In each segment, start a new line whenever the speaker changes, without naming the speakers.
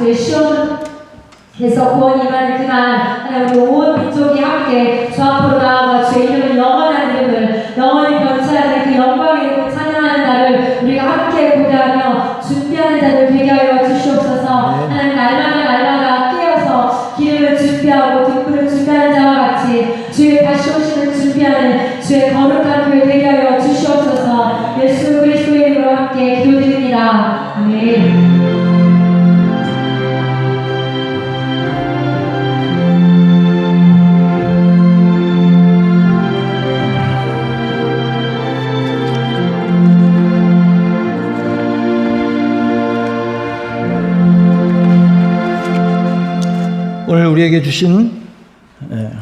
저희 시온에서 구원이 임하는 그날 하나님 우리 온 민족이 함께 주 앞으로 나아가 주의 이름을 영원한 이름을 영원히 변치 않는 그 영광의 이름을 찬양하는 날을 우리가 함께 고대하며 준비하는 자들 되게 하여 주시옵소서. 하나님 날마다 깨어서 기름을 준비하고 등불을 준비하는 자와 같이 주의 다시 오시는 준비하는 주의 거룩한 교회 되게 하여 주시옵소서. 예수 그리스도의 이름으로 함께 기도드립니다. 아멘.
오늘 우리에게 주신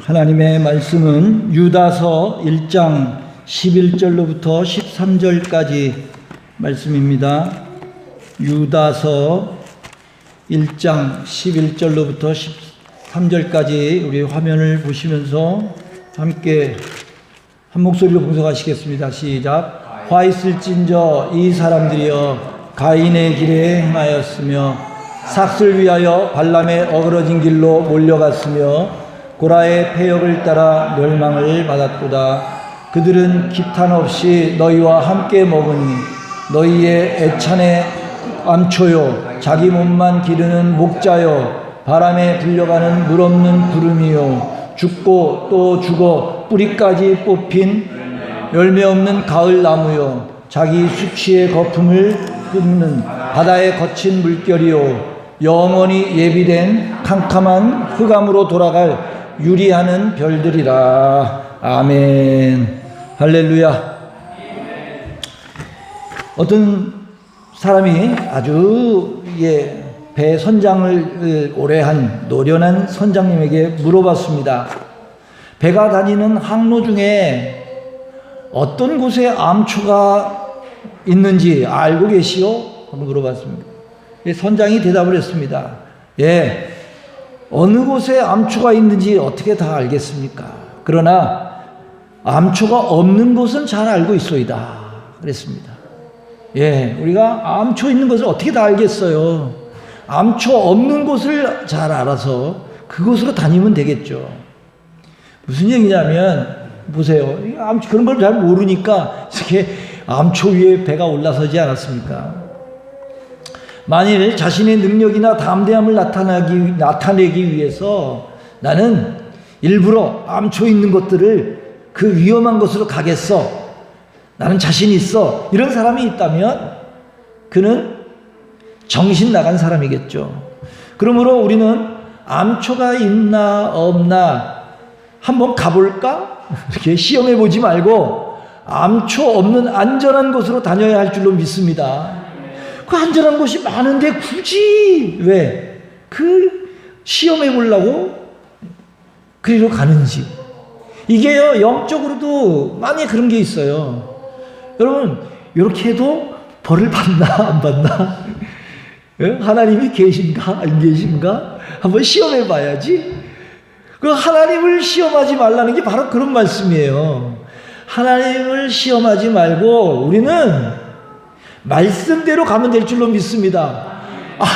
하나님의 말씀은 유다서 1장 11절로부터 13절까지 말씀입니다. 유다서 1장 11절로부터 13절까지 우리 화면을 보시면서 함께 한 목소리로 봉독하시겠습니다. 시작. 화 있을진저 이 사람들이여 가인의 길에 행하였으며 삭슬 위하여 발람의 어그러진 길로 몰려갔으며 고라의 패역을 따라 멸망을 받았도다. 그들은 기탄 없이 너희와 함께 먹으니 너희의 애찬의 암초요 자기 몸만 기르는 목자요 바람에 불려가는 물 없는 구름이요 죽고 또 죽어 뿌리까지 뽑힌 열매 없는 가을 나무요 자기 수치의 거품을 뿜는 바다의 거친 물결이요 영원히 예비된 캄캄한 흑암으로 돌아갈 유리하는 별들이라. 아멘. 할렐루야. 어떤 사람이 아주 배 선장을 오래 한 노련한 선장님에게 물어봤습니다. 배가 다니는 항로 중에 어떤 곳에 암초가 있는지 알고 계시오? 한번 물어봤습니다. 선장이 대답을 했습니다. 예, 어느 곳에 암초가 있는지 어떻게 다 알겠습니까? 그러나 암초가 없는 곳은 잘 알고 있소이다. 그랬습니다. 예, 우리가 암초 있는 것을 어떻게 다 알겠어요? 암초 없는 곳을 잘 알아서 그곳으로 다니면 되겠죠. 무슨 얘기냐면 보세요. 암초 그런 걸 잘 모르니까 이렇게 암초 위에 배가 올라서지 않았습니까? 만일 자신의 능력이나 담대함을 나타내기 위해서 나는 일부러 암초 있는 것들을 그 위험한 곳으로 가겠어. 나는 자신 있어. 이런 사람이 있다면 그는 정신 나간 사람이겠죠. 그러므로 우리는 암초가 있나 없나 한번 가볼까? 이렇게 시험해 보지 말고 암초 없는 안전한 곳으로 다녀야 할 줄로 믿습니다. 그 안전한 곳이 많은데 굳이 왜 그 시험해 보려고 그리로 가는지. 이게요, 영적으로도 많이 그런 게 있어요. 여러분, 이렇게 해도 벌을 받나 안 받나? 하나님이 계신가 안 계신가? 한번 시험해 봐야지. 그 하나님을 시험하지 말라는 게 바로 그런 말씀이에요. 하나님을 시험하지 말고 우리는 말씀대로 가면 될 줄로 믿습니다.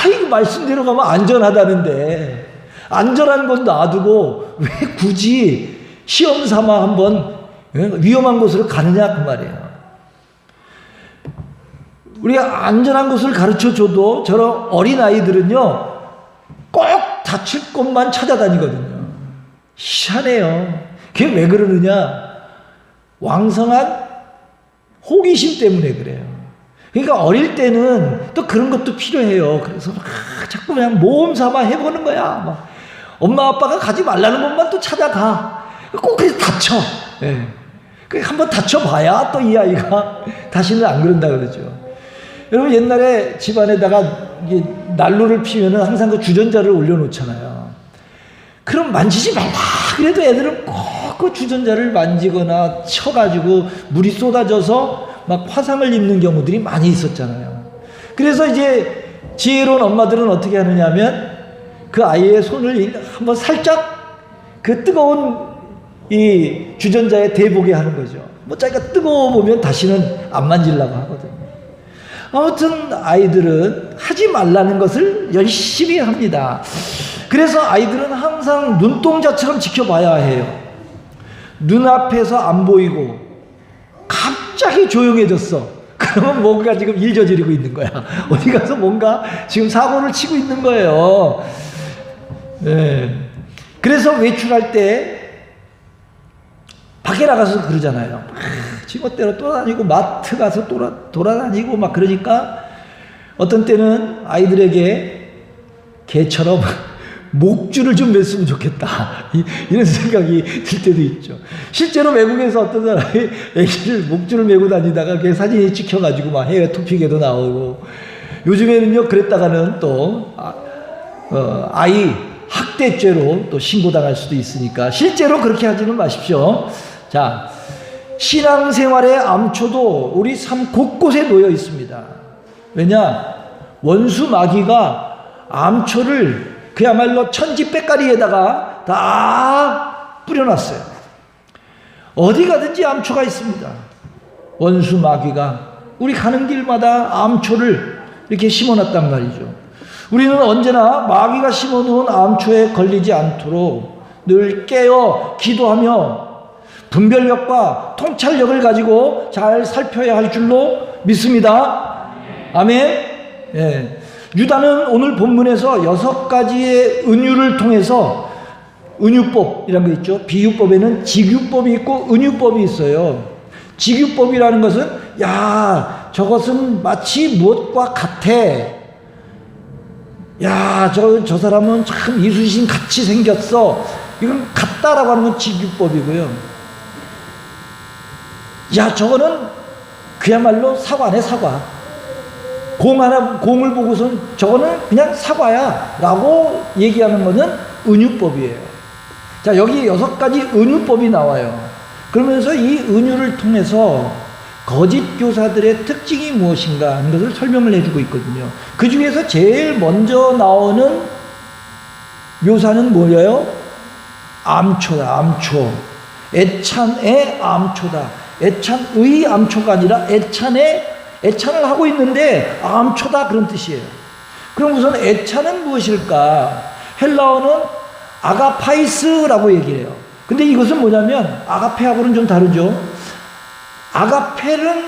이거 말씀대로 가면 안전하다는데 안전한 건 놔두고 왜 굳이 시험 삼아 한번 위험한 곳으로 가느냐 그 말이에요. 우리가 안전한 곳을 가르쳐줘도 저런 어린아이들은요 꼭 다칠 곳만 찾아다니거든요. 희한해요. 그게 왜 그러느냐? 왕성한 호기심 때문에 그래요. 그러니까 어릴 때는 또 그런 것도 필요해요. 그래서 막 자꾸 그냥 모험 삼아 해보는 거야. 막 엄마 아빠가 가지 말라는 곳만 또 찾아가. 꼭 그래서 다쳐. 예. 한번 다쳐봐야 또 이 아이가 다시는 안 그런다 그러죠. 여러분 옛날에 집안에다가 난로를 피우면 항상 그 주전자를 올려놓잖아요. 그럼 만지지 말라 그래도 애들은 꼭 그 주전자를 만지거나 쳐가지고 물이 쏟아져서 막 화상을 입는 경우들이 많이 있었잖아요. 그래서 이제 지혜로운 엄마들은 어떻게 하느냐면 그 아이의 손을 한번 살짝 그 뜨거운 이 주전자에 대보게 하는 거죠. 뭐 자기가 뜨거워 보면 다시는 안 만지려고 하거든요. 아무튼 아이들은 하지 말라는 것을 열심히 합니다. 그래서 아이들은 항상 눈동자처럼 지켜봐야 해요. 눈앞에서 안 보이고 갑자기 조용해졌어. 그러면 뭔가 지금 일 저지르고 있는 거야. 어디 가서 뭔가 지금 사고를 치고 있는 거예요. 네. 그래서 외출할 때 밖에 나가서 그러잖아요. 지멋대로 돌아다니고 마트 가서 돌아다니고 막 그러니까 어떤 때는 아이들에게 개처럼 목줄을 좀 맸으면 좋겠다, 이런 생각이 들 때도 있죠. 실제로 외국에서 어떤 사람이 애기를 목줄을 메고 다니다가 그 사진이 찍혀가지고 막 해외 토픽에도 나오고, 요즘에는요 그랬다가는 또 아이 학대죄로 또 신고당할 수도 있으니까 실제로 그렇게 하지는 마십시오. 자, 신앙생활의 암초도 우리 삶 곳곳에 놓여 있습니다. 왜냐? 원수 마귀가 암초를 그야말로 천지백가리에다가 다 뿌려놨어요. 어디 가든지 암초가 있습니다. 원수 마귀가 우리 가는 길마다 암초를 이렇게 심어놨단 말이죠. 우리는 언제나 마귀가 심어놓은 암초에 걸리지 않도록 늘 깨어 기도하며 분별력과 통찰력을 가지고 잘 살펴야 할 줄로 믿습니다. 아멘. 예. 유다는 오늘 본문에서 6가지의 은유를 통해서, 은유법이라는 거 있죠. 비유법에는 직유법이 있고 은유법이 있어요. 직유법이라는 것은 야, 저것은 마치 무엇과 같아. 야, 저 사람은 참 이순신 같이 생겼어. 이건 같다라고 하는 건 직유법이고요. 야, 저거는 그야말로 사과네, 사과. 공을 보고선 저거는 그냥 사과야 라고 얘기하는 것은 은유법이에요. 자, 여기 6가지 은유법이 나와요. 그러면서 이 은유를 통해서 거짓 교사들의 특징이 무엇인가 하는 것을 설명을 해주고 있거든요. 그 중에서 제일 먼저 나오는 묘사는 뭐예요? 암초다, 암초. 애찬의 암초다. 애찬의 암초가 아니라 애찬을 하고 있는데 암초다, 그런 뜻이에요. 그럼 우선 애찬은 무엇일까? 헬라어는 아가파이스라고 얘기를 해요. 근데 이것은 뭐냐면 아가페하고는 좀 다르죠. 아가페는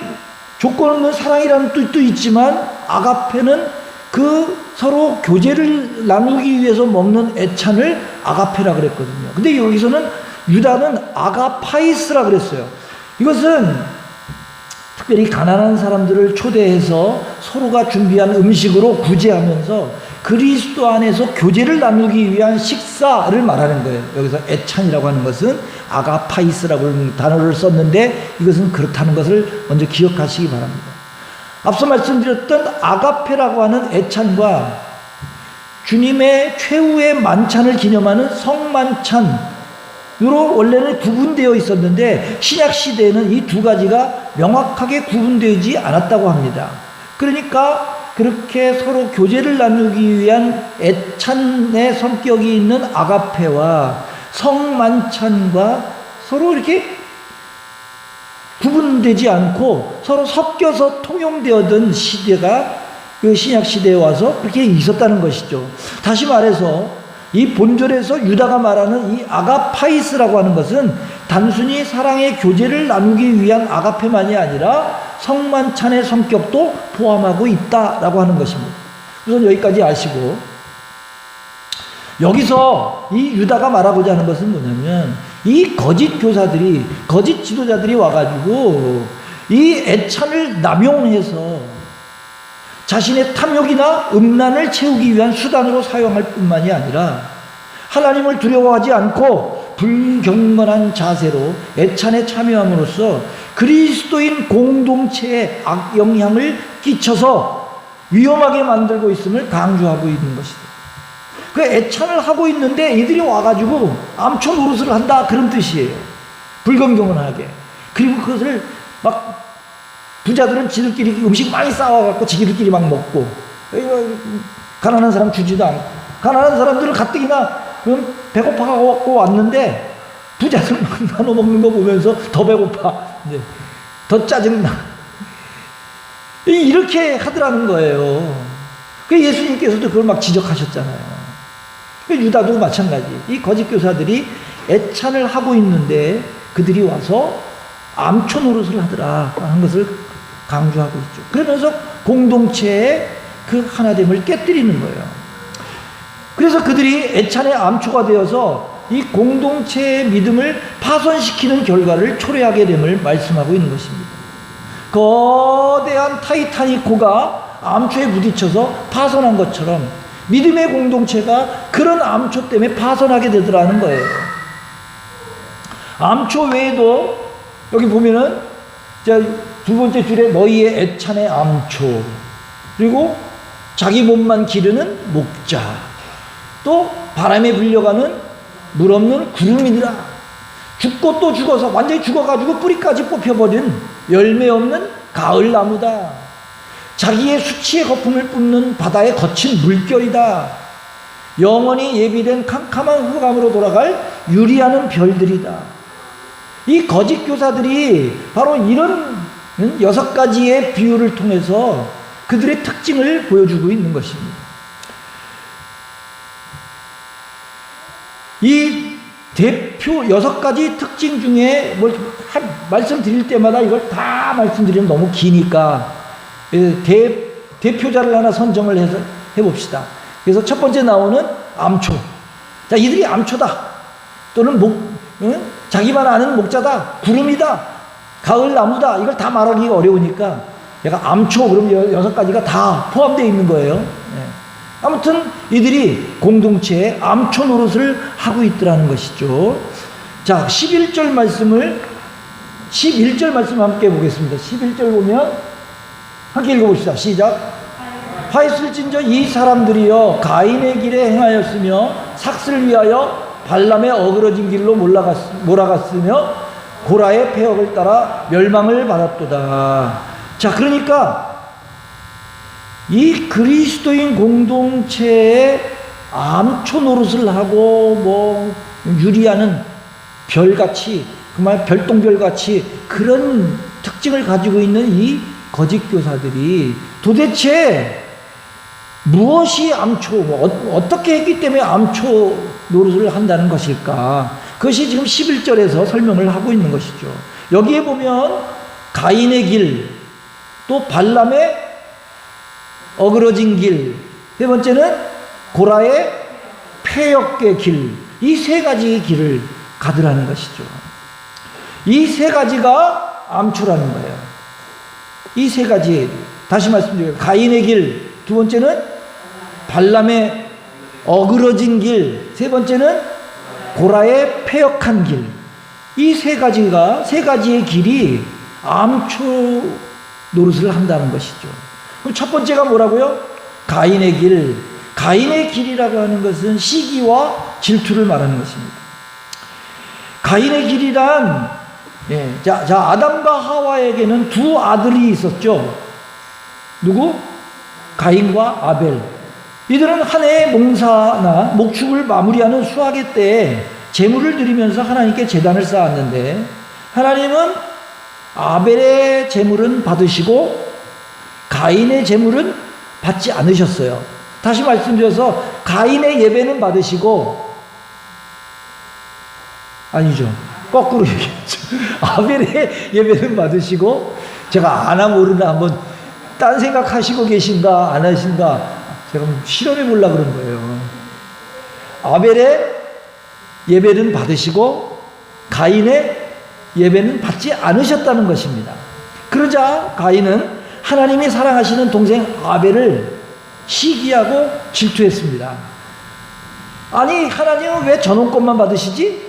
조건 없는 사랑이라는 뜻도 있지만 아가페는 그 서로 교제를 나누기 위해서 먹는 애찬을 아가페라 그랬거든요. 근데 여기서는 유다는 아가파이스라 그랬어요. 이것은 특별히 가난한 사람들을 초대해서 서로가 준비한 음식으로 구제하면서 그리스도 안에서 교제를 나누기 위한 식사를 말하는 거예요. 여기서 애찬이라고 하는 것은 아가파이스라고 하는 단어를 썼는데 이것은 그렇다는 것을 먼저 기억하시기 바랍니다. 앞서 말씀드렸던 아가페라고 하는 애찬과 주님의 최후의 만찬을 기념하는 성만찬, 으로 원래는 구분되어 있었는데 신약 시대에는 이 2가지가 명확하게 구분되지 않았다고 합니다. 그러니까 그렇게 서로 교제를 나누기 위한 애찬의 성격이 있는 아가페와 성만찬과 서로 이렇게 구분되지 않고 서로 섞여서 통용되었던 시대가 그 신약 시대에 와서 그렇게 있었다는 것이죠. 다시 말해서 이 본절에서 유다가 말하는 이 아가파이스라고 하는 것은 단순히 사랑의 교제를 나누기 위한 아가페만이 아니라 성만찬의 성격도 포함하고 있다라고 하는 것입니다. 우선 여기까지 아시고, 여기서 이 유다가 말하고자 하는 것은 뭐냐면 이 거짓 교사들이, 거짓 지도자들이 와가지고 이 애찬을 남용해서 자신의 탐욕이나 음란을 채우기 위한 수단으로 사용할 뿐만이 아니라 하나님을 두려워하지 않고 불경건한 자세로 애찬에 참여함으로써 그리스도인 공동체에 악영향을 끼쳐서 위험하게 만들고 있음을 강조하고 있는 것이다. 그 애찬을 하고 있는데 이들이 와가지고 암초 노릇을 한다, 그런 뜻이에요. 불경건하게. 그리고 그것을 막 부자들은 지들끼리 음식 많이 싸워갖고 지들끼리 막 먹고, 가난한 사람 주지도 않고, 가난한 사람들은 가뜩이나 배고파갖고 왔는데 부자들 막 나눠 먹는 거 보면서 더 배고파, 이제 더 짜증나, 이렇게 하더라는 거예요. 그 예수님께서도 그걸 막 지적하셨잖아요. 그 유다도 마찬가지. 이 거짓 교사들이 애찬을 하고 있는데 그들이 와서 암초 노릇을 하더라 하는 것을 강조하고 있죠. 그러면서 공동체의 그 하나됨을 깨뜨리는 거예요. 그래서 그들이 애찬의 암초가 되어서 이 공동체의 믿음을 파손시키는 결과를 초래하게 됨을 말씀하고 있는 것입니다. 거대한 타이타닉호가 암초에 부딪혀서 파손한 것처럼 믿음의 공동체가 그런 암초 때문에 파손하게 되더라는 거예요. 암초 외에도 여기 보면은 두 번째 줄에 너희의 애찬의 암초, 그리고 자기 몸만 기르는 목자, 또 바람에 불려가는 물 없는 구름이니라. 죽고 또 죽어서 완전히 죽어가지고 뿌리까지 뽑혀버린 열매 없는 가을 나무다. 자기의 수치의 거품을 뿜는 바다의 거친 물결이다. 영원히 예비된 캄캄한 흑암으로 돌아갈 유리하는 별들이다. 이 거짓 교사들이 바로 이런 6가지의 비유를 통해서 그들의 특징을 보여주고 있는 것입니다. 이 대표 6가지 특징 중에 말씀드릴 때마다 이걸 다 말씀드리면 너무 기니까 대표자를 하나 선정을 해서 해봅시다. 그래서 첫 번째 나오는 암초. 자, 이들이 암초다. 또는 자기만 아는 목자다. 구름이다. 가을 나무다. 이걸 다 말하기가 어려우니까 내가 암초 그럼 6가지가 다 포함되어 있는 거예요. 네. 아무튼 이들이 공동체에 암초 노릇을 하고 있더라는 것이죠. 자, 11절 말씀을 함께 보겠습니다. 11절 보면 함께 읽어봅시다. 시작. 하였을진저 이 사람들이여 가인의 길에 행하였으며 삭슬을 위하여 발람의 어그러진 길로 몰아갔으며 고라의 폐역을 따라 멸망을 받았도다. 자, 그러니까 이 그리스도인 공동체에 암초 노릇을 하고 유리하는 별같이, 그말 별똥별같이 그런 특징을 가지고 있는 이 거짓 교사들이 도대체 무엇이 암초, 어떻게 했기 때문에 암초 노릇을 한다는 것일까? 그것이 지금 11절에서 설명을 하고 있는 것이죠. 여기에 보면 가인의 길, 또 발람의 어그러진 길, 세 번째는 고라의 폐역의 길, 이 3가지의 길을 가더라는 것이죠. 이 3가지가 암초라는 거예요. 이 3가지, 다시 말씀드려요. 가인의 길, 두 번째는 발람의 어그러진 길, 세 번째는 고라의 폐역한 길. 이 3가지의 길이 암초 노릇을 한다는 것이죠. 그럼 첫 번째가 뭐라고요? 가인의 길. 가인의 길이라고 하는 것은 시기와 질투를 말하는 것입니다. 가인의 길이란, 자, 아담과 하와에게는 2 아들이 있었죠. 누구? 가인과 아벨. 이들은 한 해의 농사나 목축을 마무리하는 수확의 때에 제물을 드리면서 하나님께 제단을 쌓았는데, 하나님은 아벨의 제물은 받으시고 가인의 제물은 받지 않으셨어요. 다시 말씀드려서 가인의 예배는 받으시고, 아니죠, 거꾸로 얘기했죠. 아벨의 예배는 받으시고, 제가 아나 모르나 한번 딴 생각하시고 계신가 안 하신가 제가 실험해 보려고 그런 거예요. 아벨의 예배는 받으시고 가인의 예배는 받지 않으셨다는 것입니다. 그러자 가인은 하나님이 사랑하시는 동생 아벨을 시기하고 질투했습니다. 아니, 하나님은 왜 저놈 것만 받으시지?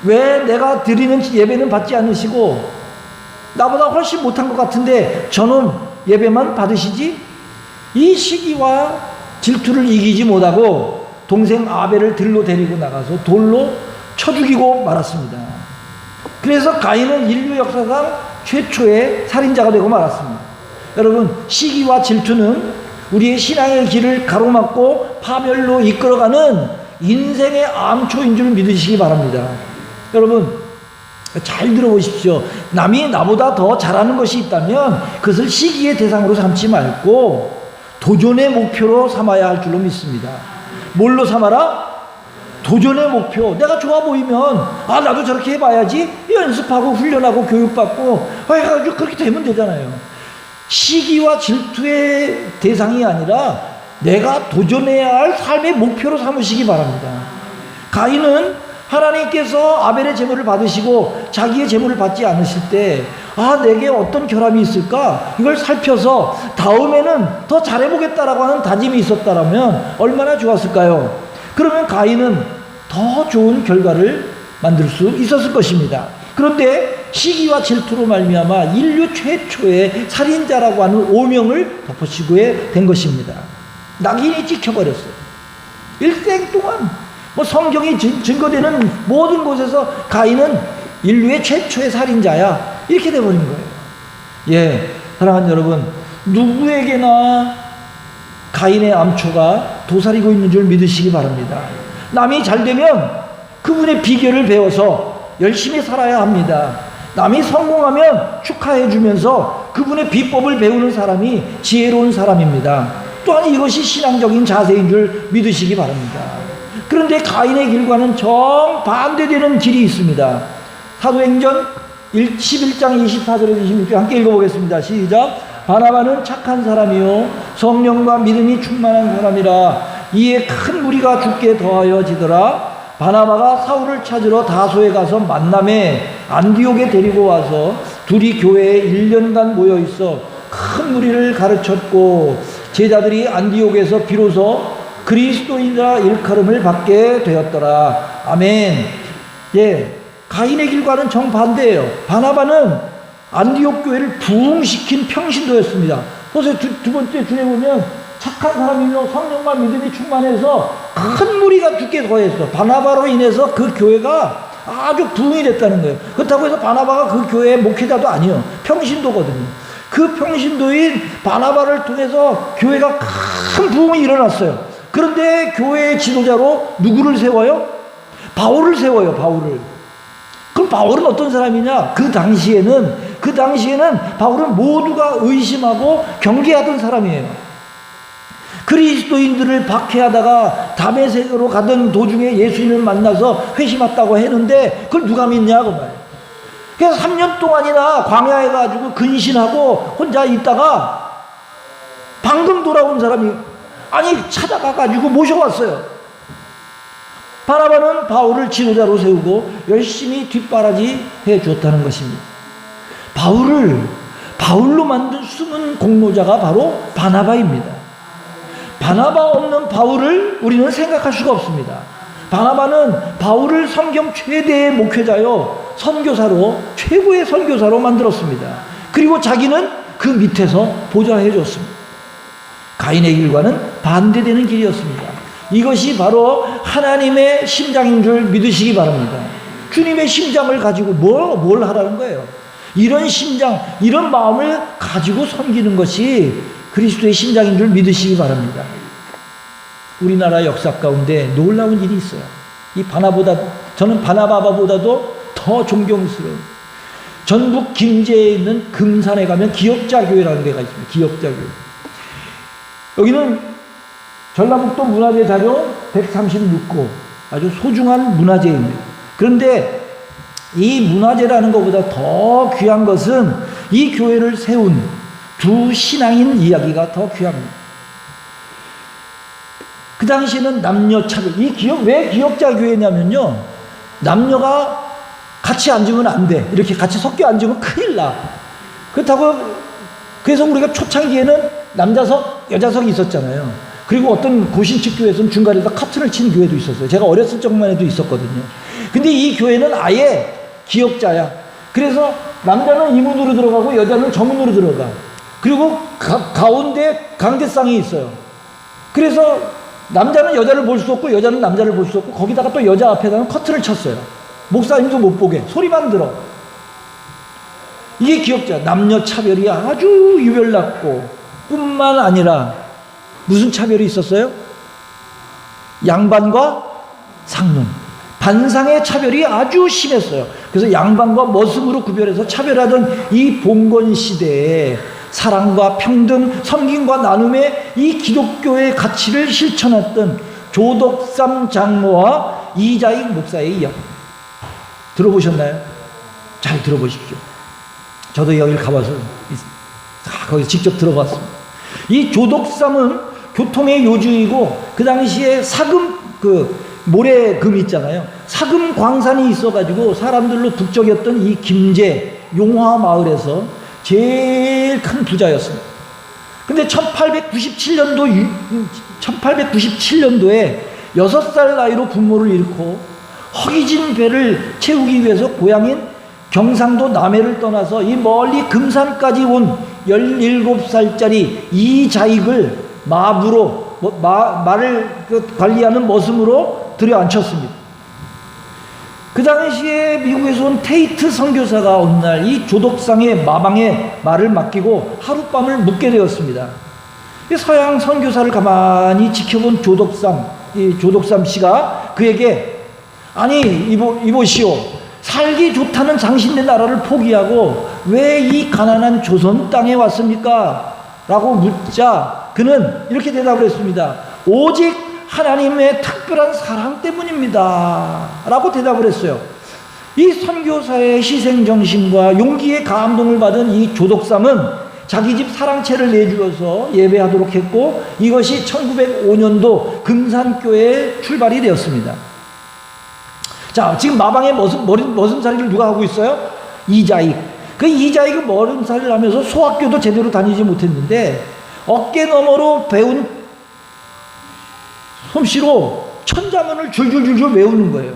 왜 내가 드리는 예배는 받지 않으시고 나보다 훨씬 못한 것 같은데 저놈 예배만 받으시지? 이 시기와 질투를 이기지 못하고 동생 아벨을 들로 데리고 나가서 돌로 쳐 죽이고 말았습니다. 그래서 가인은 인류 역사상 최초의 살인자가 되고 말았습니다. 여러분, 시기와 질투는 우리의 신앙의 길을 가로막고 파멸로 이끌어가는 인생의 암초인 줄 믿으시기 바랍니다. 여러분, 잘 들어보십시오. 남이 나보다 더 잘하는 것이 있다면 그것을 시기의 대상으로 삼지 말고 도전의 목표로 삼아야 할 줄로 믿습니다. 뭘로 삼아라? 도전의 목표. 내가 좋아 보이면 나도 저렇게 해봐야지, 연습하고 훈련하고 교육받고 해가지고 그렇게 되면 되잖아요. 시기와 질투의 대상이 아니라 내가 도전해야 할 삶의 목표로 삼으시기 바랍니다. 가인은 하나님께서 아벨의 제물을 받으시고 자기의 제물을 받지 않으실 때 내게 어떤 결함이 있을까? 이걸 살펴서 다음에는 더 잘해보겠다라고 하는 다짐이 있었다면 얼마나 좋았을까요? 그러면 가인은 더 좋은 결과를 만들 수 있었을 것입니다. 그런데 시기와 질투로 말미암아 인류 최초의 살인자라고 하는 오명을 덮어씌우게 된 것입니다. 낙인이 찍혀버렸어요. 일생 동안 성경이 증거되는 모든 곳에서 가인은 인류의 최초의 살인자야, 이렇게 돼버린 거예요. 사랑하는 여러분, 누구에게나 가인의 암초가 도사리고 있는 줄 믿으시기 바랍니다. 남이 잘 되면 그분의 비결을 배워서 열심히 살아야 합니다. 남이 성공하면 축하해 주면서 그분의 비법을 배우는 사람이 지혜로운 사람입니다. 또한 이것이 신앙적인 자세인 줄 믿으시기 바랍니다. 그런데 가인의 길과는 정반대되는 길이 있습니다. 사도행전 11장 24절에서 26절 함께 읽어보겠습니다. 시작. 바나바는 착한 사람이요 성령과 믿음이 충만한 사람이라 이에 큰 무리가 죽게 더하여지더라. 바나바가 사울을 찾으러 다소에 가서 만남에 안디옥에 데리고 와서 둘이 교회에 1년간 모여있어 큰 무리를 가르쳤고 제자들이 안디옥에서 비로소 그리스도인이라 일컬음을 받게 되었더라. 아멘. 가인의 길과는 정반대예요. 바나바는 안디옥 교회를 부흥시킨 평신도였습니다. 보세요. 두 번째 줄에 보면 착한 사람이며 성령과 믿음이 충만해서 큰 무리가 죽게 더했어. 바나바로 인해서 그 교회가 아주 부흥이 됐다는 거예요. 그렇다고 해서 바나바가 그 교회의 목회자도 아니에요. 평신도거든요. 그 평신도인 바나바를 통해서 교회가 큰 부흥이 일어났어요. 그런데 교회의 지도자로 누구를 세워요? 바울을 세워요. 바울을. 그럼 바울은 어떤 사람이냐? 그 당시에는 바울은 모두가 의심하고 경계하던 사람이에요. 그리스도인들을 박해하다가 다메섹으로 가던 도중에 예수님을 만나서 회심했다고 했는데 그걸 누가 믿냐고 말이에요. 그래서 3년 동안이나 광야에 가지고 근신하고 혼자 있다가 방금 돌아온 사람이 찾아가 가지고 모셔왔어요. 바나바는 바울을 지도자로 세우고 열심히 뒷바라지 해 주었다는 것입니다. 바울로 만든 숨은 공로자가 바로 바나바입니다. 바나바 없는 바울을 우리는 생각할 수가 없습니다. 바나바는 바울을 성경 최대의 목회자요 선교사로 최고의 선교사로 만들었습니다. 그리고 자기는 그 밑에서 보좌해 줬습니다. 가인의 길과는 반대되는 길이었습니다. 이것이 바로 하나님의 심장인 줄 믿으시기 바랍니다. 주님의 심장을 가지고 뭘 하라는 거예요? 이런 심장, 이런 마음을 가지고 섬기는 것이 그리스도의 심장인 줄 믿으시기 바랍니다. 우리나라 역사 가운데 놀라운 일이 있어요. 저는 바나바보다도 더 존경스러운 전북 김제에 있는 금산에 가면 기역자교회라는 데가 있습니다. 기역자교회. 여기는 전라북도 문화재 자료 136고 아주 소중한 문화재입니다. 그런데 이 문화재라는 것보다 더 귀한 것은 이 교회를 세운 두 신앙인 이야기가 더 귀합니다. 그 당시에는 남녀 차별, 왜 기역자 교회냐면요, 남녀가 같이 앉으면 안 돼. 이렇게 같이 섞여 앉으면 큰일 나. 그래서 우리가 초창기에는 남자석, 여자석이 있었잖아요. 그리고 어떤 고신측 교회에서는 중간에다 커튼을 치는 교회도 있었어요. 제가 어렸을 적만 해도 있었거든요. 근데 이 교회는 아예 기역자야. 그래서 남자는 이 문으로 들어가고 여자는 저 문으로 들어가. 그리고 가운데 강대상이 있어요. 그래서 남자는 여자를 볼 수 없고 여자는 남자를 볼 수 없고 거기다가 또 여자 앞에다가 커튼을 쳤어요. 목사님도 못 보게 소리만 들어. 이게 기역자. 남녀 차별이 아주 유별났고 뿐만 아니라 무슨 차별이 있었어요? 양반과 상문, 반상의 차별이 아주 심했어요. 그래서 양반과 머슴으로 구별해서 차별하던 이 봉건 시대에 사랑과 평등, 섬김과 나눔의 이 기독교의 가치를 실천했던 조덕삼 장로와 이자익 목사의 이야기 들어보셨나요? 잘 들어보십시오. 저도 여기를 가봐서 거기 직접 들어봤습니다. 이 조덕삼은 교통의 요주이고 그 당시에 사금 모래금 있잖아요. 사금 광산이 있어가지고 사람들로 북적였던 이 김제 용화 마을에서 제일 큰 부자였습니다. 근데 1897년도에 6살 나이로 부모를 잃고 허기진 배를 채우기 위해서 고향인 경상도 남해를 떠나서 이 멀리 금산까지 온 17살짜리 이자익을 마부로 말을 관리하는 머슴으로 들여앉혔습니다. 그 당시에 미국에서 온 테이트 선교사가 어느 날 이 조덕삼의 마방에 말을 맡기고 하룻밤을 묵게 되었습니다. 서양 선교사를 가만히 지켜본 조덕삼 씨가 그에게 아니 이보시오, 살기 좋다는 당신네 나라를 포기하고 왜 이 가난한 조선 땅에 왔습니까? 라고 묻자 그는 이렇게 대답을 했습니다. 오직 하나님의 특별한 사랑 때문입니다 라고 대답을 했어요. 이 선교사의 희생정신과 용기에 감동을 받은 이 조덕삼은 자기 집 사랑채를 내주어서 예배하도록 했고 이것이 1905년도 금산교회의 출발이 되었습니다. 자, 지금 마방에 머슴살이를 누가 하고 있어요? 이자익. 그 이자익은 머슴살이를 하면서 소학교도 제대로 다니지 못했는데 어깨 너머로 배운 솜씨로 천자문을 줄줄줄줄 외우는 거예요.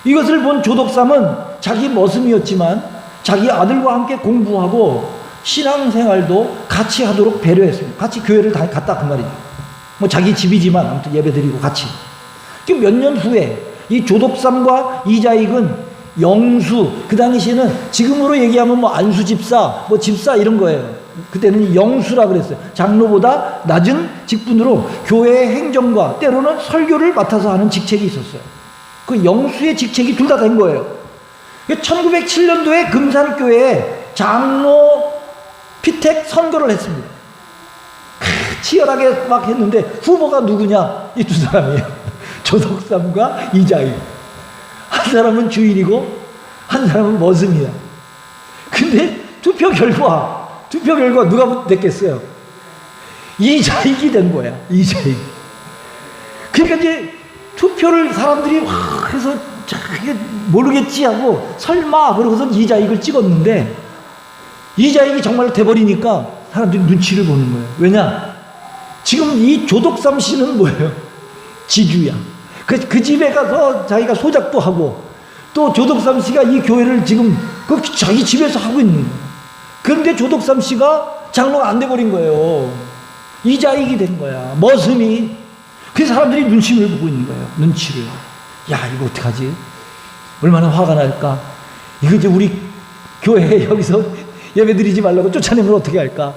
이것을 본 조덕삼은 자기 머슴이었지만 자기 아들과 함께 공부하고 신앙생활도 같이 하도록 배려했습니다. 같이 교회를 갔다 그 말이죠. 뭐 자기 집이지만 아무튼 예배드리고 같이. 몇 년 후에 이 조덕삼과 이자익은 영수, 그 당시에는 지금으로 얘기하면 뭐 안수 집사, 뭐 집사 이런 거예요. 그때는 영수라 그랬어요. 장로보다 낮은 직분으로 교회의 행정과 때로는 설교를 맡아서 하는 직책이 있었어요. 그 영수의 직책이 둘 다 된 거예요. 1907년도에 금산교회에 장로 피택 선거를 했습니다. 치열하게 막 했는데 후보가 누구냐? 이 두 사람이에요. 조덕삼과 이자익. 한 사람은 주인이고 한 사람은 머슴이야. 근데 투표 결과 누가 냈겠어요? 이자익이 된 거야. 이자익. 그러니까 이제 투표를 사람들이 막 해서 모르겠지 하고 설마 그러고서 이자익을 찍었는데 이자익이 정말 돼버리니까 사람들이 눈치를 보는 거예요. 왜냐? 지금 이 조덕삼 씨는 뭐예요? 지주야. 그 집에 가서 자기가 소작도 하고 또 조덕삼 씨가 이 교회를 지금 자기 집에서 하고 있는 거예요. 그런데 조덕삼 씨가 장로가 안 돼버린 거예요. 이자익이 된 거야. 머슴이. 그 사람들이 눈치를 보고 있는 거예요. 눈치를. 야, 이거 어떡하지? 얼마나 화가 날까? 이거 이제 우리 교회에 여기서 예배 드리지 말라고 쫓아내면 어떻게 할까?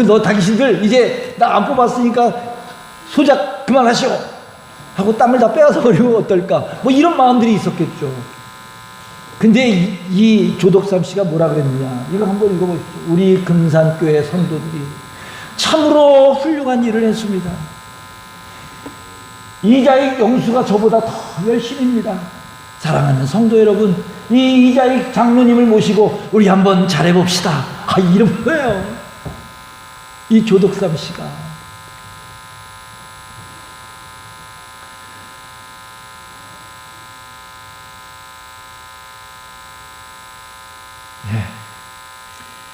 너 당신들 이제 나 안 뽑았으니까 소작 그만하시오 하고 땅을 다 빼앗아 버리면 어떨까? 뭐 이런 마음들이 있었겠죠. 근데 이 조덕삼 씨가 뭐라 그랬느냐? 이거 한번 읽어보십시오. 우리 금산교회 성도들이 참으로 훌륭한 일을 했습니다. 이자익 영수가 저보다 더 열심입니다. 사랑하는 성도 여러분, 이 이자익 장로님을 모시고 우리 한번 잘해봅시다. 이런 거예요. 이 조덕삼 씨가.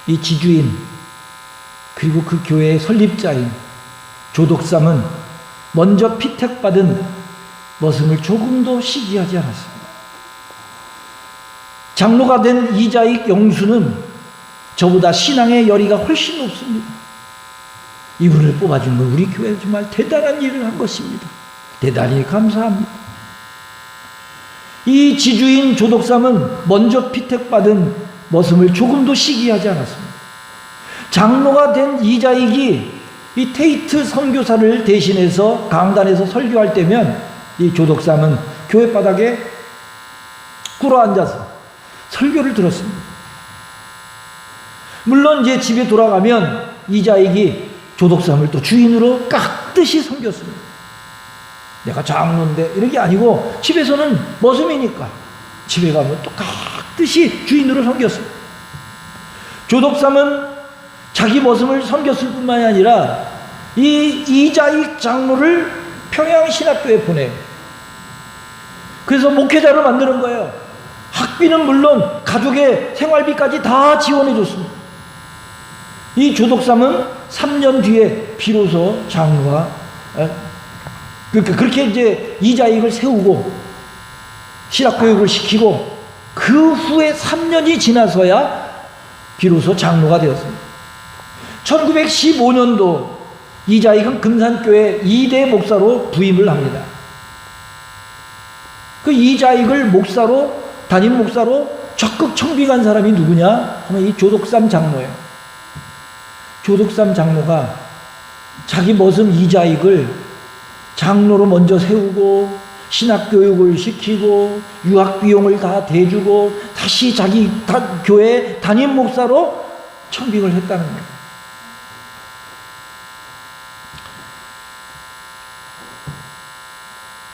이 지주인 그리고 그 교회의 설립자인 조덕삼은 먼저 피택받은 머슴을 조금도 시기하지 않았습니다. 장로가 된 이자익 영수는 저보다 신앙의 열의가 훨씬 높습니다. 이분을 뽑아준 건 우리 교회에 정말 대단한 일을 한 것입니다. 대단히 감사합니다. 이 지주인 조덕삼은 먼저 피택받은 머슴을 조금도 시기하지 않았습니다. 장로가 된 이자익이 이 테이트 선교사를 대신해서 강단에서 설교할 때면 이 조덕삼은 교회 바닥에 꿇어 앉아서 설교를 들었습니다. 물론 이제 집에 돌아가면 이자익이 조독삼을 또 주인으로 깍듯이 섬겼습니다. 내가 장로인데 이런 게 아니고 집에서는 머슴이니까 집에 가면 또 깍듯이 주인으로 섬겼습니다. 조독삼은 자기 머슴을 섬겼을 뿐만이 아니라 이 이자익 장로를 평양신학교에 보내요. 그래서 목회자로 만드는 거예요. 학비는 물론 가족의 생활비까지 다 지원해 줬습니다. 이 조독삼은 3년 뒤에 비로소 장로가 그렇게 이제 이자익을 세우고 신학교육을 시키고 그 후에 3년이 지나서야 비로소 장로가 되었습니다. 1915년도 이자익은 금산교회 2대 목사로 부임을 합니다. 그 이자익을 목사로, 담임 목사로 적극 청빙한 사람이 누구냐 하면 이 조독삼 장로예요. 조독삼 장로가 자기 머슴 이자익을 장로로 먼저 세우고 신학교육을 시키고 유학비용을 다 대주고 다시 자기 교회 담임 목사로 청빙을 했다는 거예요.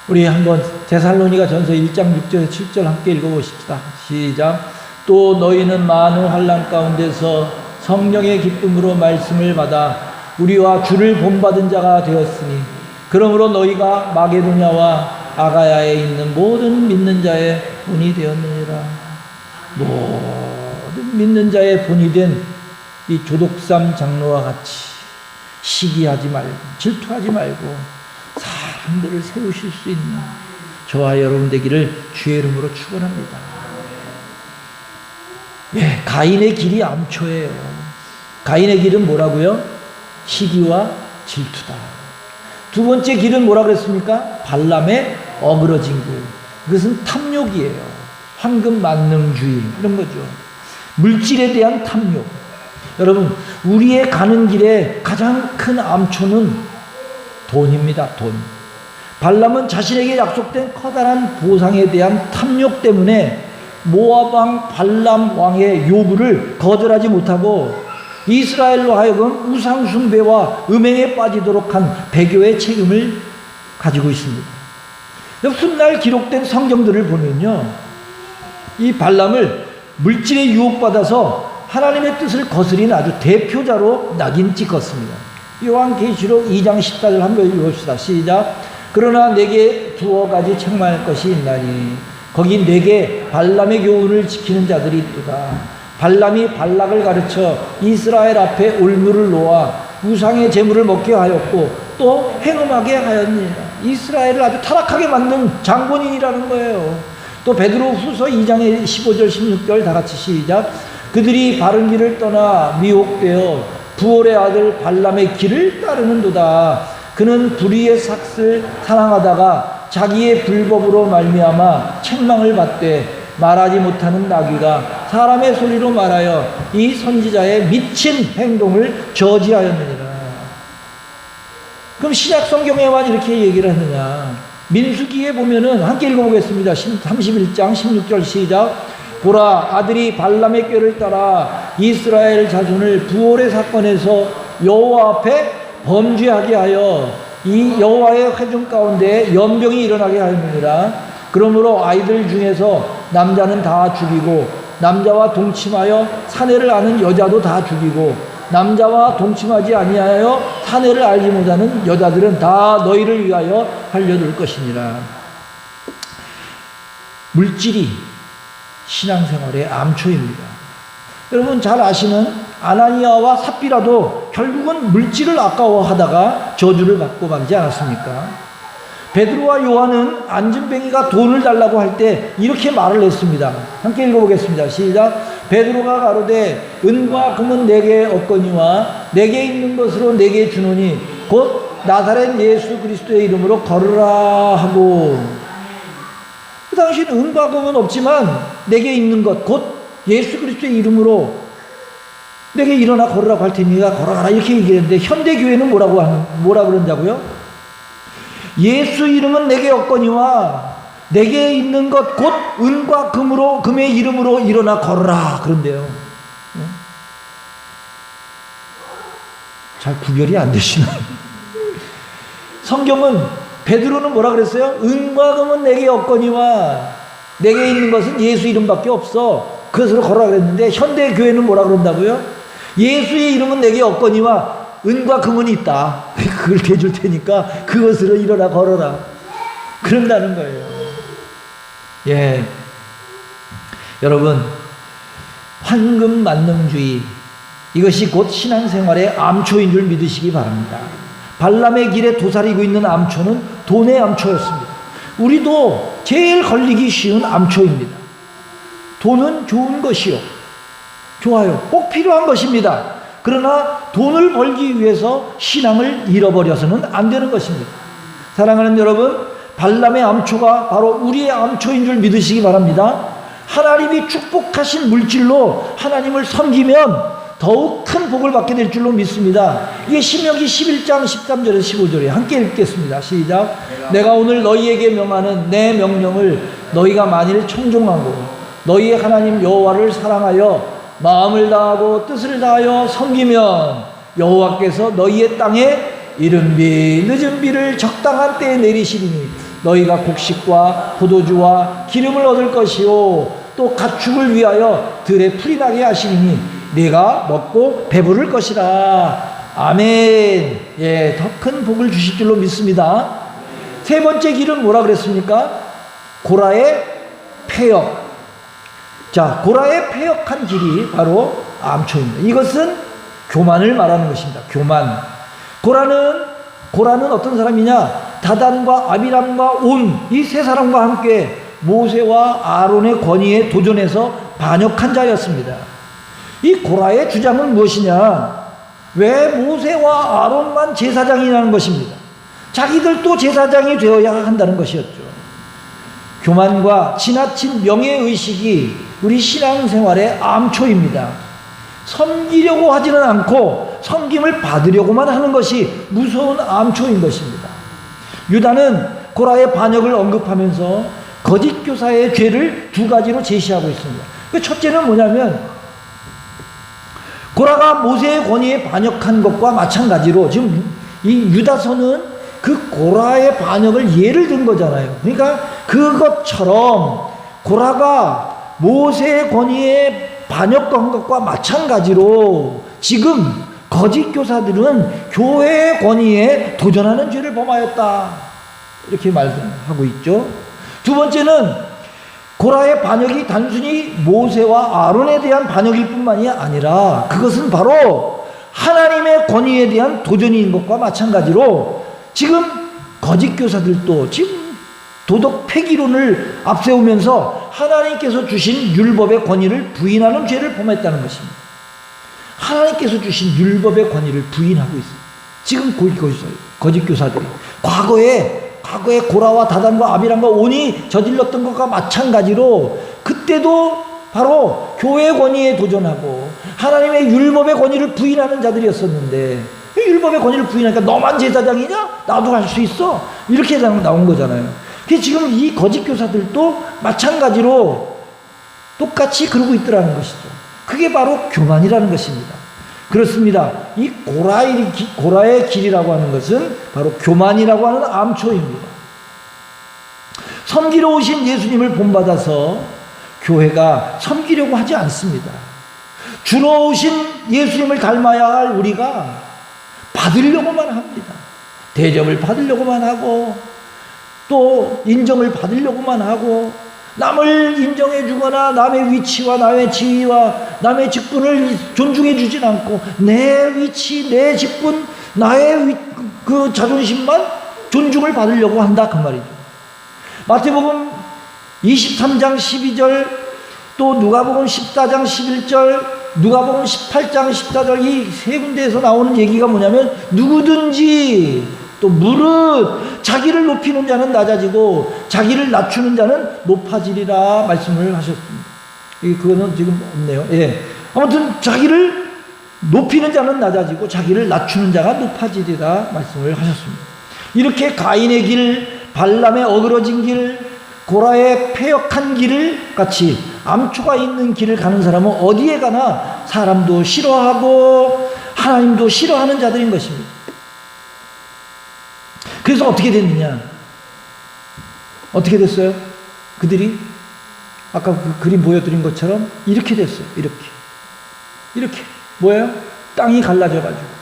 우리 한번 데살로니가 전서 1장 6절 7절 함께 읽어보십시다. 시작. 또 너희는 많은 환난 가운데서 성령의 기쁨으로 말씀을 받아 우리와 주를 본받은 자가 되었으니 그러므로 너희가 마게도냐와 아가야에 있는 모든 믿는 자의 본이 되었느니라. 모든 믿는 자의 본이 된 이 조독삼 장로와 같이 시기하지 말고 질투하지 말고 사람들을 세우실 수 있는 저와 여러분 되기를 주의 이름으로 축원합니다. 예, 가인의 길이 암초예요. 가인의 길은 뭐라고요? 시기와 질투다. 두 번째 길은 뭐라 그랬습니까? 발람의 어그러진 길. 그것은 탐욕이에요. 황금 만능주의 이런 거죠. 물질에 대한 탐욕. 여러분, 우리의 가는 길에 가장 큰 암초는 돈입니다. 돈. 발람은 자신에게 약속된 커다란 보상에 대한 탐욕 때문에 모압 왕 발람 왕의 요구를 거절하지 못하고 이스라엘로 하여금 우상 숭배와 음행에 빠지도록 한 배교의 책임을 가지고 있습니다. 훗날 기록된 성경들을 보면요, 이 발람을 물질에 유혹받아서 하나님의 뜻을 거스린 아주 대표자로 낙인 찍었습니다. 요한계시록 2장 14절 한번 읽어봅시다. 시작. 그러나 내게 두어 가지 책망할 것이 있나니 거기 내게 발람의 교훈을 지키는 자들이 있도다. 발람이 발락을 가르쳐 이스라엘 앞에 올무를 놓아 우상의 제물을 먹게 하였고 또 행음하게 하였느니라. 이스라엘을 아주 타락하게 만든 장본인이라는 거예요. 또 베드로 후서 2장의 15절 16절 다 같이 시작. 그들이 바른 길을 떠나 미혹되어 부올의 아들 발람의 길을 따르는도다. 그는 불의의 삭을 사랑하다가 자기의 불법으로 말미암아 책망을 받되 말하지 못하는 나귀가 사람의 소리로 말하여 이 선지자의 미친 행동을 저지하였느니라. 그럼 신약 성경에만 이렇게 얘기를 하느냐? 민수기에 보면은 함께 읽어보겠습니다. 31장 16절 시작. 보라, 아들이 발람의 꾀를 따라 이스라엘 자손을 부올의 사건에서 여호와 앞에 범죄하게 하여 이 여호와의 회중 가운데 연병이 일어나게 하였느니라. 그러므로 아이들 중에서 남자는 다 죽이고 남자와 동침하여 사내를 아는 여자도 다 죽이고 남자와 동침하지 아니하여 사내를 알지 못하는 여자들은 다 너희를 위하여 살려둘 것이니라. 물질이 신앙생활의 암초입니다. 여러분 잘 아시는 아나니아와 삽비라도 결국은 물질을 아까워하다가 저주를 받고 말지 않았습니까? 베드로와 요한은 안진뱅이가 돈을 달라고 할 때 이렇게 말을 했습니다. 함께 읽어보겠습니다. 시작. 베드로가 가로되 은과 금은 내게 없거니와 내게 있는 것으로 내게 주노니 곧 나사렛 예수 그리스도의 이름으로 걸으라 하고. 그 당시에는 은과 금은 없지만 내게 있는 것 곧 예수 그리스도의 이름으로 내게 일어나 걸으라고 할 테니까 걸어가라 이렇게 얘기했는데 현대교회는 뭐라 그런다고요? 예수 이름은 내게 없거니와 내게 있는 것 곧 은과 금의 이름으로 일어나 걸으라 그런데요. 잘 구별이 안 되시나요? 성경은 베드로는 뭐라 그랬어요? 은과 금은 내게 없거니와 내게 있는 것은 예수 이름밖에 없어. 그것으로 걸어라 그랬는데 현대 교회는 뭐라 그런다고요? 예수의 이름은 내게 없거니와 은과 금은 있다. 그걸 대줄 테니까 그것으로 일어나 걸어라. 그런다는 거예요. 예, 여러분, 황금 만능주의, 이것이 곧 신앙생활의 암초인 줄 믿으시기 바랍니다. 발람의 길에 도사리고 있는 암초는 돈의 암초였습니다. 우리도 제일 걸리기 쉬운 암초입니다. 돈은 좋은 것이요, 좋아요, 꼭 필요한 것입니다. 그러나 돈을 벌기 위해서 신앙을 잃어버려서는 안 되는 것입니다. 사랑하는 여러분, 발람의 암초가 바로 우리의 암초인 줄 믿으시기 바랍니다. 하나님이 축복하신 물질로 하나님을 섬기면 더욱 큰 복을 받게 될 줄로 믿습니다. 이게 신명기 11장 13절에서 15절에 함께 읽겠습니다. 시작. 내가 오늘 너희에게 명하는 내 명령을 너희가 만일 청종하고 너희의 하나님 여호와를 사랑하여 마음을 다하고 뜻을 다하여 섬기면 여호와께서 너희의 땅에 이른 비 늦은 비를 적당한 때에 내리시리니 너희가 곡식과 포도주와 기름을 얻을 것이요 또 가축을 위하여 들에 풀이 나게 하시리니 네가 먹고 배부를 것이라. 아멘. 예, 더 큰 복을 주실 줄로 믿습니다. 세 번째 길은 뭐라 그랬습니까? 고라의 폐역. 자, 고라의 폐역한 길이 바로 암초입니다. 이것은 교만을 말하는 것입니다. 교만. 고라는 어떤 사람이냐? 다단과 아비람과 온 이 세 사람과 함께 모세와 아론의 권위에 도전해서 반역한 자였습니다. 이 고라의 주장은 무엇이냐? 왜 모세와 아론만 제사장이라는 것입니다. 자기들도 제사장이 되어야 한다는 것이었죠. 교만과 지나친 명예의식이 우리 신앙생활의 암초입니다. 섬기려고 하지는 않고 섬김을 받으려고만 하는 것이 무서운 암초인 것입니다. 유다는 고라의 반역을 언급하면서 거짓 교사의 죄를 두 가지로 제시하고 있습니다. 그 첫째는 뭐냐면 고라가 모세의 권위에 반역한 것과 마찬가지로 지금 이 유다서는 그 고라의 반역을 예를 든 거잖아요. 그러니까 그것처럼 고라가 모세의 권위에 반역한 것과 마찬가지로 지금 거짓 교사들은 교회의 권위에 도전하는 죄를 범하였다. 이렇게 말하고 있죠. 두 번째는 고라의 반역이 단순히 모세와 아론에 대한 반역일 뿐만이 아니라 그것은 바로 하나님의 권위에 대한 도전인 것과 마찬가지로 지금 거짓 교사들도 지금 도덕 폐기론을 앞세우면서 하나님께서 주신 율법의 권위를 부인하는 죄를 범했다는 것입니다. 하나님께서 주신 율법의 권위를 부인하고 있어요. 지금 거짓 교사들이 과거에 고라와 다단과 아비람과 온이 저질렀던 것과 마찬가지로 그때도 바로 교회의 권위에 도전하고 하나님의 율법의 권위를 부인하는 자들이었었는데 율법의 권위를 부인하니까 너만 제사장이냐? 나도 할 수 있어. 이렇게 나온 거잖아요. 그래서 지금 이 거짓 교사들도 마찬가지로 똑같이 그러고 있더라는 것이죠. 그게 바로 교만이라는 것입니다. 그렇습니다. 이 고라의 길이라고 하는 것은 바로 교만이라고 하는 암초입니다. 섬기러 오신 예수님을 본받아서 교회가 섬기려고 하지 않습니다. 주로 오신 예수님을 닮아야 할 우리가 받으려고만 합니다. 대접을 받으려고만 하고 또 인정을 받으려고만 하고 남을 인정해 주거나 남의 위치와 남의 지위와 남의 직분을 존중해 주진 않고 내 위치, 내 직분, 나의 그 자존심만 존중을 받으려고 한다 그 말이죠. 마태복음 23장 12절 또 누가복음 14장 11절 누가복음 18장 14절 이 세 군데에서 나오는 얘기가 뭐냐면 누구든지 또 무릇 자기를 높이는 자는 낮아지고 자기를 낮추는 자는 높아지리라 말씀을 하셨습니다. 그거는 지금 없네요. 예. 아무튼 자기를 높이는 자는 낮아지고 자기를 낮추는 자가 높아지리라 말씀을 하셨습니다. 이렇게 가인의 길, 발람의 어그러진 길, 고라의 폐역한 길을 같이 암초가 있는 길을 가는 사람은 어디에 가나 사람도 싫어하고 하나님도 싫어하는 자들인 것입니다. 그래서 어떻게 됐느냐? 어떻게 됐어요? 그들이 아까 그 그림 보여드린 것처럼 이렇게 됐어요. 이렇게 뭐예요? 땅이 갈라져가지고.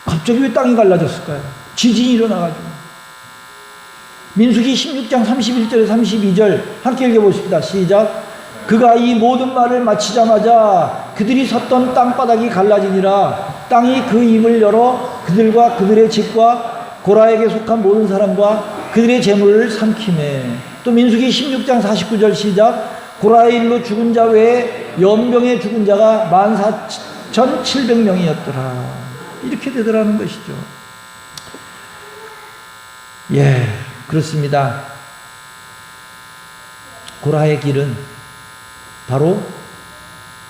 갑자기 왜 땅이 갈라졌을까요? 지진이 일어나가지고. 민수기 16장 31절에 32절 함께 읽어보십시다. 시작. 그가 이 모든 말을 마치자마자 그들이 섰던 땅바닥이 갈라지니라. 땅이 그 입을 열어 그들과 그들의 집과 고라에게 속한 모든 사람과 그들의 재물을 삼키매. 또 민수기 16장 49절 시작. 고라의 일로 죽은 자 외에 연병에 죽은 자가 14,700명이었더라. 이렇게 되더라는 것이죠. 예, 그렇습니다. 고라의 길은 바로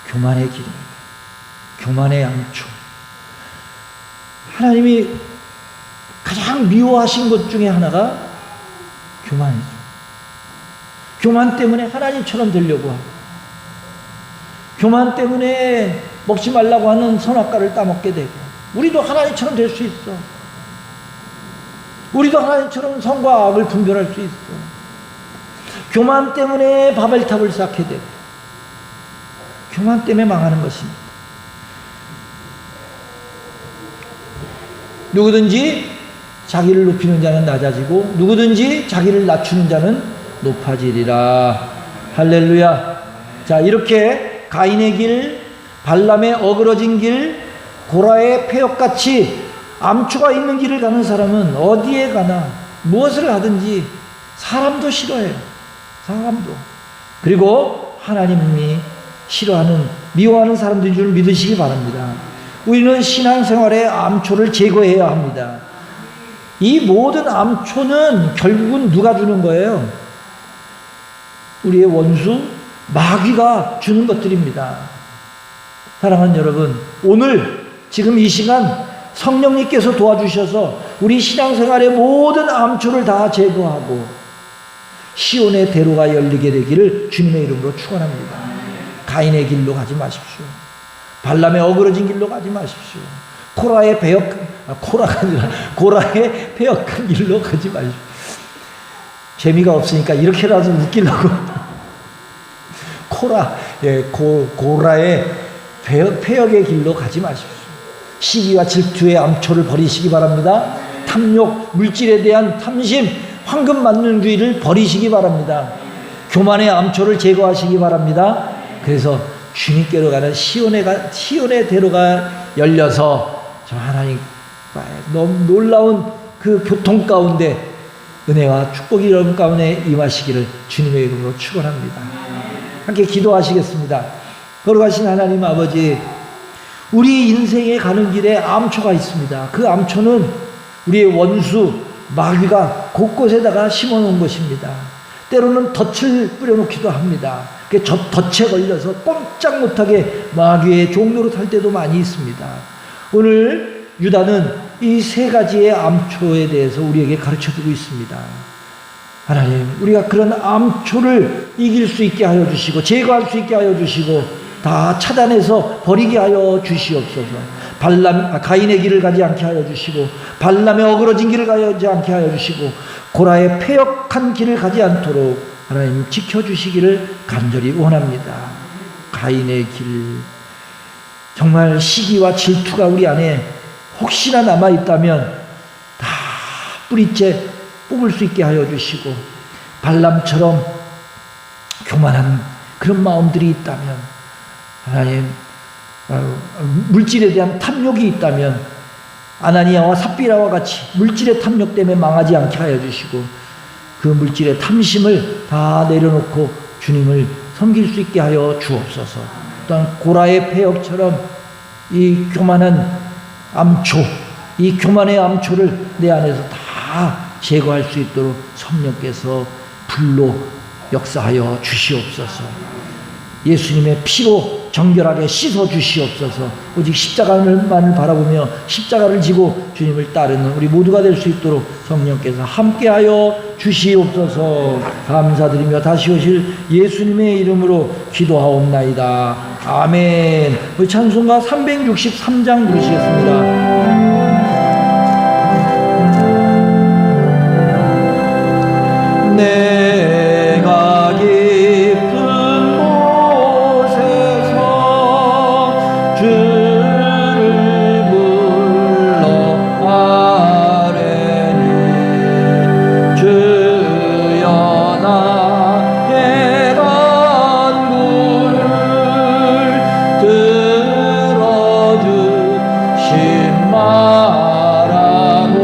교만의 길입니다. 교만의 암초. 하나님이 가장 미워하신 것 중에 하나가 교만이죠. 교만 때문에 하나님처럼 되려고 하고, 교만 때문에 먹지 말라고 하는 선악과를 따먹게 되고, 우리도 하나님처럼 될 수 있어. 우리도 하나님처럼 선과 악을 분별할 수 있어. 교만 때문에 바벨탑을 쌓게 되고, 교만 때문에 망하는 것입니다. 누구든지 자기를 높이는 자는 낮아지고 누구든지 자기를 낮추는 자는 높아지리라. 할렐루야. 자, 이렇게 가인의 길, 발람의 어그러진 길, 고라의 폐역같이 암초가 있는 길을 가는 사람은 어디에 가나 무엇을 하든지 사람도 싫어해요. 사람도. 그리고 하나님이 싫어하는, 미워하는 사람들인 줄 믿으시기 바랍니다. 우리는 신앙생활의 암초를 제거해야 합니다. 이 모든 암초는 결국은 누가 주는 거예요? 우리의 원수 마귀가 주는 것들입니다. 사랑하는 여러분, 오늘 지금 이 시간 성령님께서 도와주셔서 우리 신앙생활의 모든 암초를 다 제거하고 시온의 대로가 열리게 되기를 주님의 이름으로 축원합니다. 가인의 길로 가지 마십시오. 발람의 어그러진 길로 가지 마십시오. 고라의 폐역한 길로 가지 마십시오. 재미가 없으니까 이렇게라도 웃기려고. 고라의 폐역의 길로 가지 마십시오. 시기와 질투의 암초를 버리시기 바랍니다. 탐욕, 물질에 대한 탐심, 황금 만능주의를 버리시기 바랍니다. 교만의 암초를 제거하시기 바랍니다. 그래서 주님께로 가는 시온의 대로가 열려서 저 하나님 너무 놀라운 그 교통 가운데 은혜와 축복이 여러분 가운데 임하시기를 주님의 이름으로 축원합니다. 함께 기도하시겠습니다. 거룩하신 하나님 아버지, 우리 인생에 가는 길에 암초가 있습니다. 그 암초는 우리의 원수 마귀가 곳곳에다가 심어놓은 것입니다. 때로는 덫을 뿌려놓기도 합니다. 그 덫에 걸려서 꼼짝 못하게 마귀의 종로로 탈 때도 많이 있습니다. 오늘 유다는 이 세 가지의 암초에 대해서 우리에게 가르쳐주고 있습니다. 하나님, 우리가 그런 암초를 이길 수 있게 하여 주시고 제거할 수 있게 하여 주시고 다 차단해서 버리게 하여 주시옵소서. 가인의 길을 가지 않게 하여 주시고 발람의 어그러진 길을 가지 않게 하여 주시고 고라의 폐역한 길을 가지 않도록 하나님 지켜주시기를 간절히 원합니다. 가인의 길, 정말 시기와 질투가 우리 안에 혹시나 남아있다면 다 뿌리째 뽑을 수 있게 하여 주시고, 발람처럼 교만한 그런 마음들이 있다면 하나님, 물질에 대한 탐욕이 있다면 아나니아와 삽비라와 같이 물질의 탐욕 때문에 망하지 않게 하여 주시고 그 물질의 탐심을 다 내려놓고 주님을 섬길 수 있게 하여 주옵소서. 또한 고라의 폐역처럼 이 교만한 암초, 이 교만의 암초를 내 안에서 다 제거할 수 있도록 성령께서 불로 역사하여 주시옵소서. 예수님의 피로 정결하게 씻어 주시옵소서. 오직 십자가만을 바라보며 십자가를 지고 주님을 따르는 우리 모두가 될 수 있도록 성령께서 함께하여 주시옵소서. 감사드리며 다시 오실 예수님의 이름으로 기도하옵나이다. 아멘. 우리 찬송가 363장 부르시겠습니다. 내가 깊은 곳에서 주를 불러 아뢰니 주여 나의 간구를 들어주신 마라고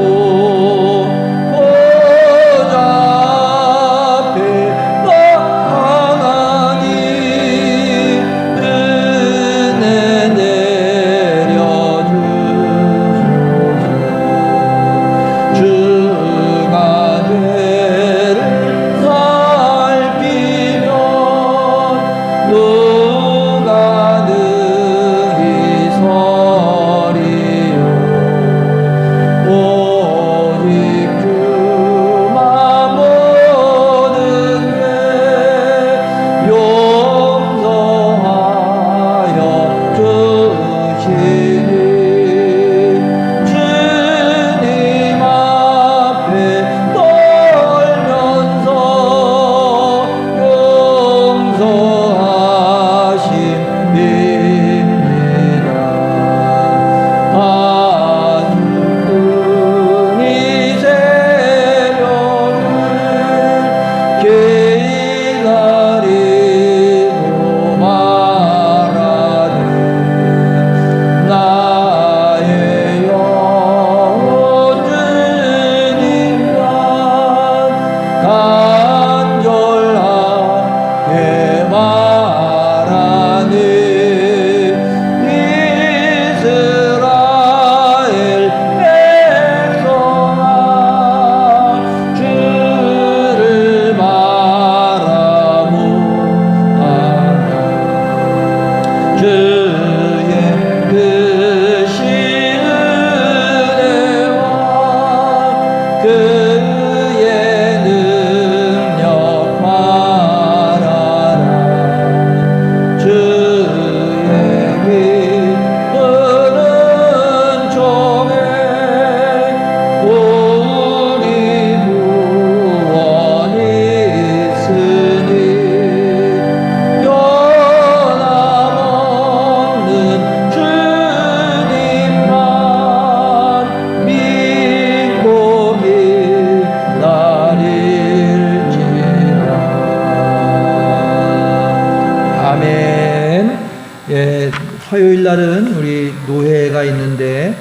화요일 날은 우리 노회가 있는데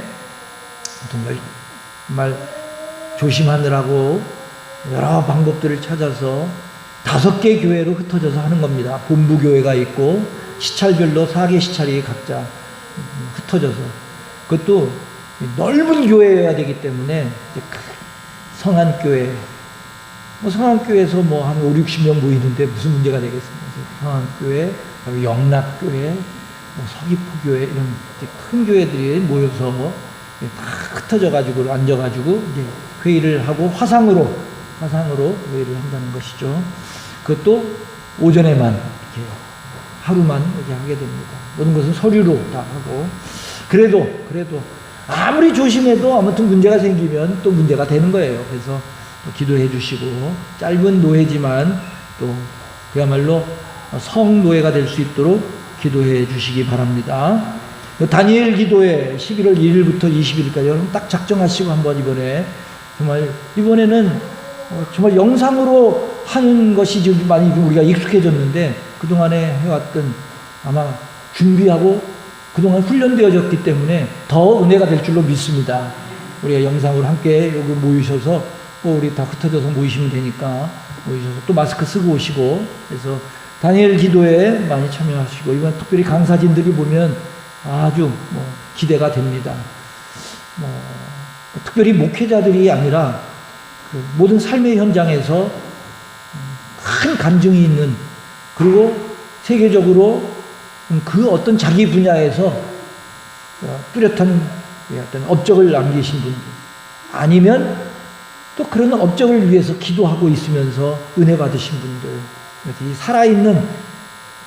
정말 조심하느라고 여러 방법들을 찾아서 5개 교회로 흩어져서 하는 겁니다. 본부 교회가 있고 시찰별로 4개 시찰이 각자 흩어져서, 그것도 넓은 교회여야 되기 때문에 성안교회, 성안교회에서 한 5, 60명 모이는데 무슨 문제가 되겠습니까? 성안교회, 영락교회, 서귀포교회, 이런 큰 교회들이 모여서 다 흩어져가지고 앉아가지고 이제 회의를 하고 화상으로 회의를 한다는 것이죠. 그것도 오전에만 이렇게 하루만 이렇게 하게 됩니다. 모든 것은 서류로 다 하고, 그래도 아무리 조심해도 아무튼 문제가 생기면 또 문제가 되는 거예요. 그래서 또 기도해 주시고, 짧은 노회지만 또 그야말로 성노회가 될 수 있도록 기도해 주시기 바랍니다. 다니엘 기도회 11월 1일부터 20일까지 여러분 딱 작정하시고 한번 이번에는 정말 영상으로 하는 것이 지금 많이 우리가 익숙해졌는데, 그동안에 해왔던 아마 준비하고 그동안 훈련되어졌기 때문에 더 은혜가 될 줄로 믿습니다. 우리가 영상으로 함께 여기 모이셔서 우리 다 흩어져서 모이시면 되니까 모이셔서 또 마스크 쓰고 오시고, 그래서 다니엘 기도에 많이 참여하시고, 이번 특별히 강사진들이 보면 아주 기대가 됩니다. 특별히 목회자들이 아니라 그 모든 삶의 현장에서 큰 간증이 있는, 그리고 세계적으로 그 어떤 자기 분야에서 뚜렷한 어떤 업적을 남기신 분들, 아니면 또 그런 업적을 위해서 기도하고 있으면서 은혜 받으신 분들, 살아있는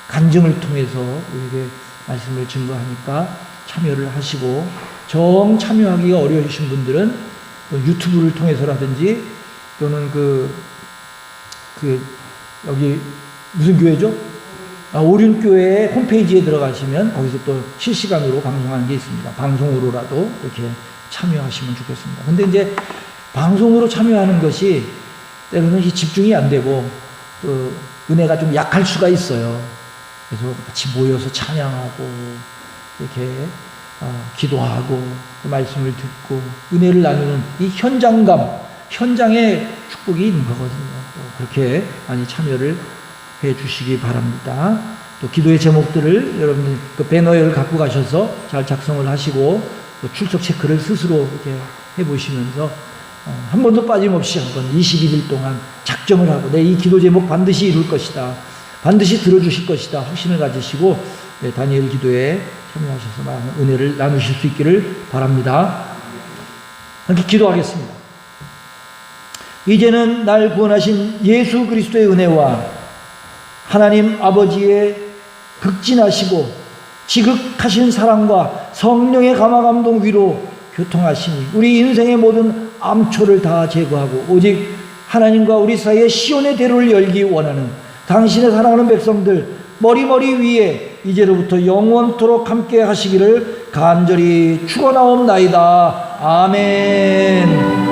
간증을 통해서 우리에게 말씀을 증거하니까 참여를 하시고, 정 참여하기가 어려우신 분들은 유튜브를 통해서라든지 또는 여기 무슨 교회죠? 오륜교회 홈페이지에 들어가시면 거기서 또 실시간으로 방송하는 게 있습니다. 방송으로라도 이렇게 참여하시면 좋겠습니다. 근데 이제 방송으로 참여하는 것이 때로는 집중이 안 되고 또 은혜가 좀 약할 수가 있어요. 그래서 같이 모여서 찬양하고 이렇게 기도하고 말씀을 듣고 은혜를 나누는 이 현장의 축복이 있는 거거든요. 그렇게 많이 참여를 해 주시기 바랍니다. 또 기도의 제목들을 여러분들 그 배너를 갖고 가셔서 잘 작성을 하시고 또 출석 체크를 스스로 이렇게 해 보시면서 한 번도 빠짐없이 한번 21일 동안 작정을 하고 내 이 기도 제목 반드시 이룰 것이다, 반드시 들어주실 것이다 확신을 가지시고 다니엘 기도에 참여하셔서 많은 은혜를 나누실 수 있기를 바랍니다. 함께 기도하겠습니다. 이제는 날 구원하신 예수 그리스도의 은혜와 하나님 아버지의 극진하시고 지극하신 사랑과 성령의 감화감동 위로 교통하시니 우리 인생의 모든 암초를 다 제거하고 오직 하나님과 우리 사이에 시온의 대로를 열기 원하는 당신의 사랑하는 백성들 머리머리 위에 이제로부터 영원토록 함께 하시기를 간절히 축원하옵나이다. 아멘.